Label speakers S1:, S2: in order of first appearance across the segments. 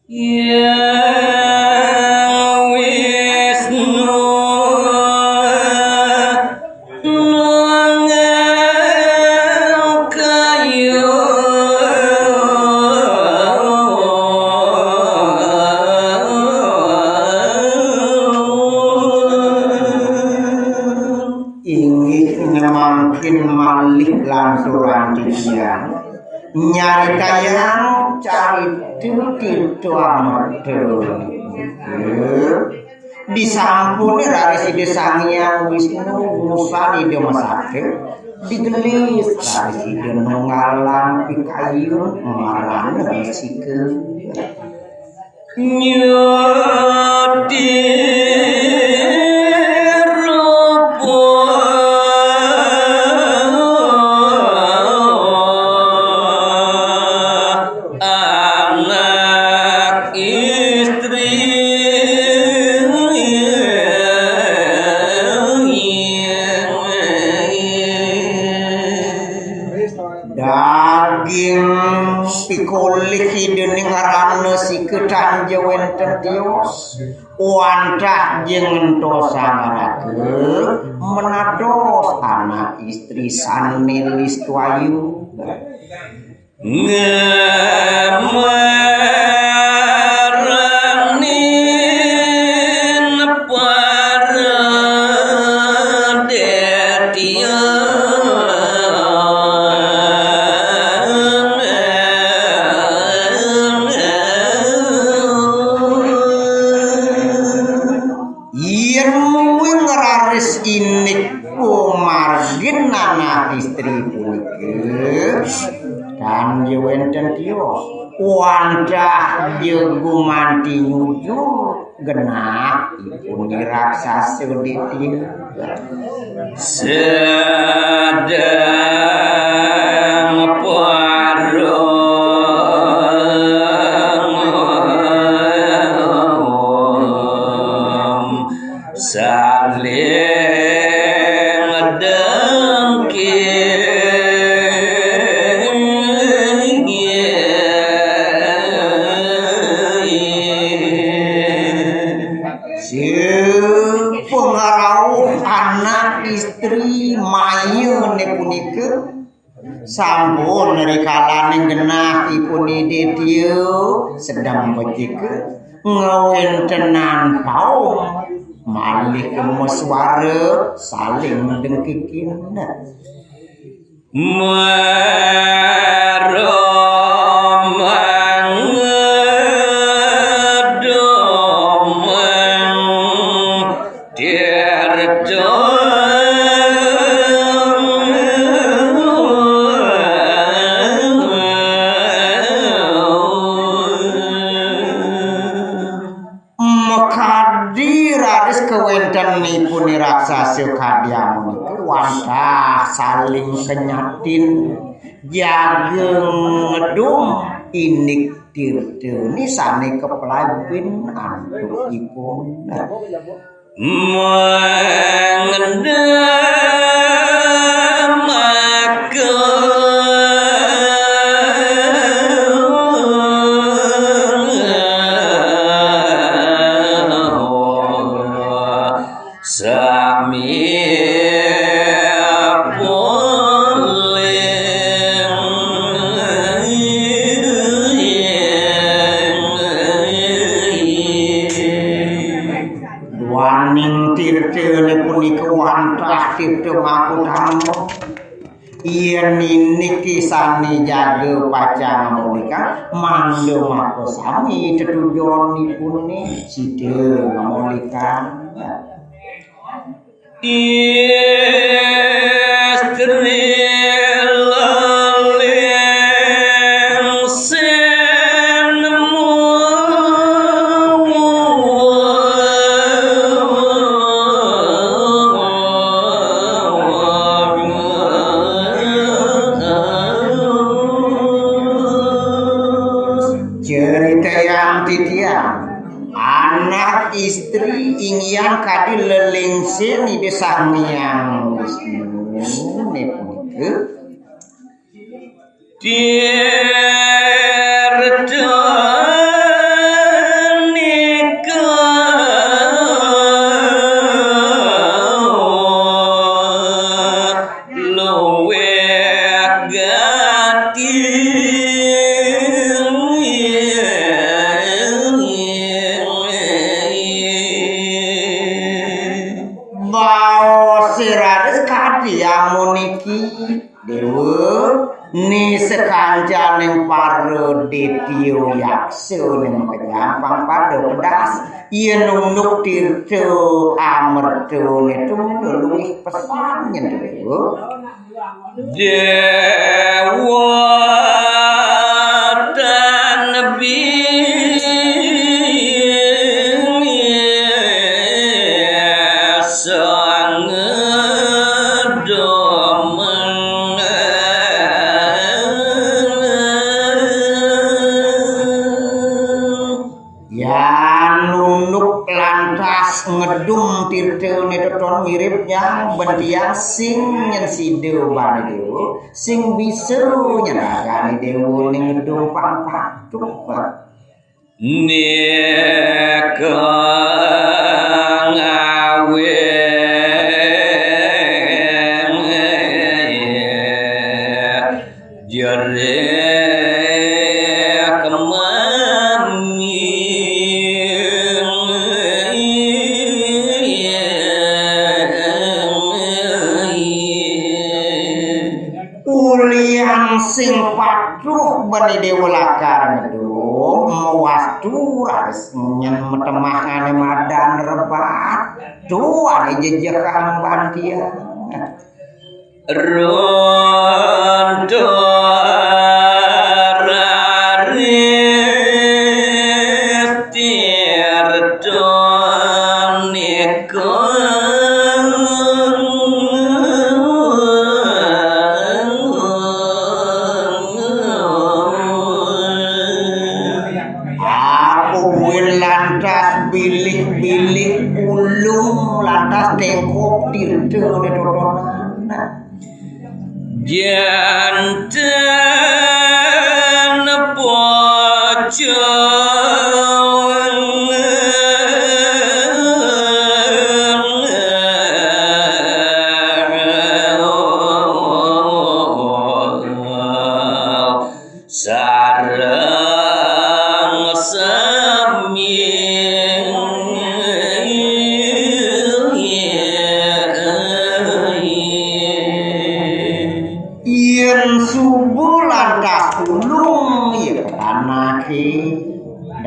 S1: Yang Wisnu nunggeng kayu
S2: inggih nyemangkin malih lan surantian nyari kayang cari titu amerdel disampuni dari si Sang Wisnu Musa di masake digelis dari si nunggalang pikayun marang risikeun
S1: nyuti anak istri
S2: daging pikulik hidening ngarana si kedan wenten Dios wantah jeung entos sangarake menados anak istri sanelis tuayu
S1: ngemaranin para
S2: ngeraris inik margin anak istri punike kan wenten Dios wandah jegumanti nyuju genah ipun raksasa ditiu
S1: sedang parong saling
S2: pengarauh anak istri mayu punike sampun rikalaning genah ipun ditiu sedang becike ngawintenan paung malih kemeswara saling dengkikin raris kewentenipun raksasa kadyamun itu wantah saling kenyatin jageng ngedum inik tirteni sane keplabin antukipun waning tirtene punika wantah tirte makutama yen niki sani jaga pacang punika mangga maka sami tetujonipun sida ngamolikan
S1: istri
S2: anak istri ingyan kadi lelingsin ide Sang Hyang Wisnu punike
S1: tirta
S2: Detio yaksa ning kejampang pada pedas ieu nunduk tirteu amerteu itu luwih pesan yen dewa
S1: dan nabi
S2: ngedung tirteu neton miripnya bentiang sing nyen sideu bane dewa sing biseru nyeragane dewa ning ngedung pampatuk
S1: neka ngawe jare
S2: sing patruh bani dewa lakar ngedung mawastu ras nyen metemahane madan rebat tuane jejekan bantia
S1: rondo
S2: bilik-bilik ulung lantas tengkok tirteu netonana
S1: janten pocong sareng semi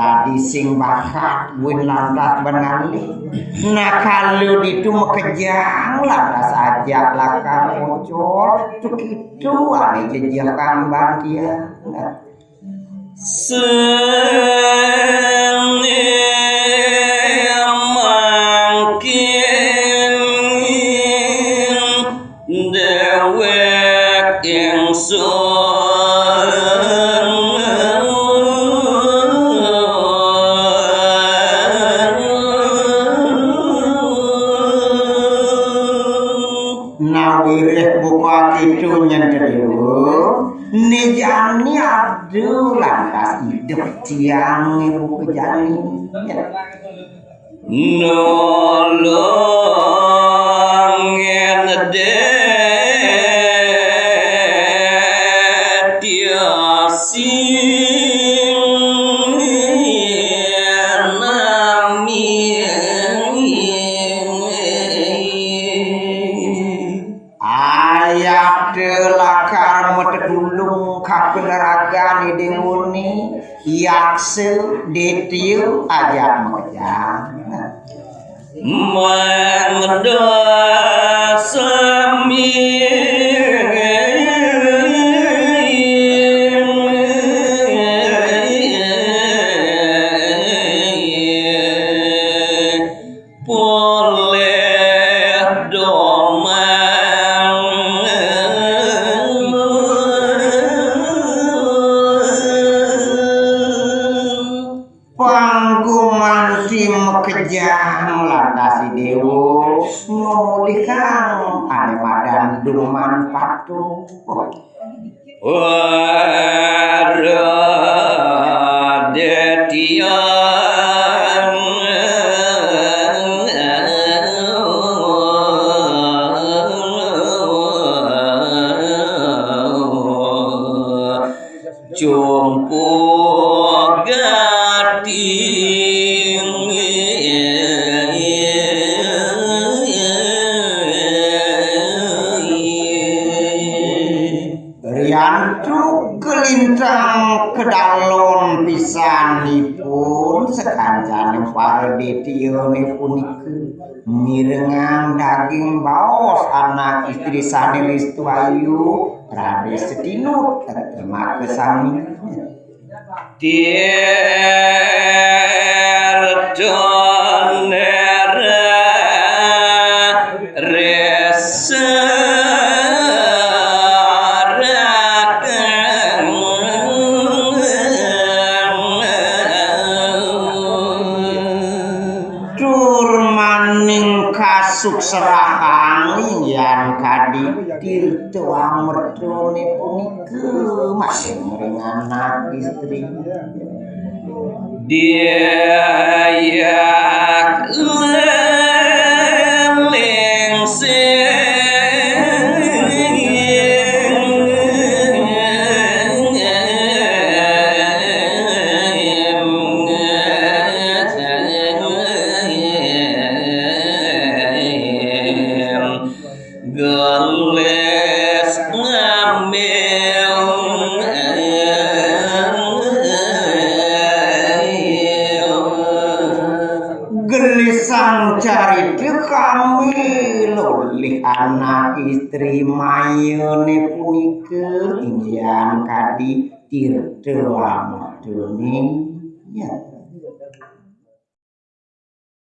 S1: dadi sing bakat win lantas benali nah kalau itu mekejang lantas ajak lakar muncul tuh gitu ane jejak kamban dia semangkin dewek yang
S2: itu nyenderu nijani adu lantas hidup tiang ibu kejani
S1: nolong ngede tiasi
S2: kapeneragan deuni yakse detiu ajak mekejang
S1: mendasami
S2: kejang lantas dewo ngomulihkan ane madan duman patuh
S1: wadetian jumpu gati kedalon pisanipun sekancane paredetione punika mirengang daging baos anak istri sane Restu Ayu Rade Sedinut terima kesami sukserahan yang kadi tirta mertone punika masih merengan anak istri dia leling cari kami lolih anak istri mayone punika ingyan kadi tirta amat ya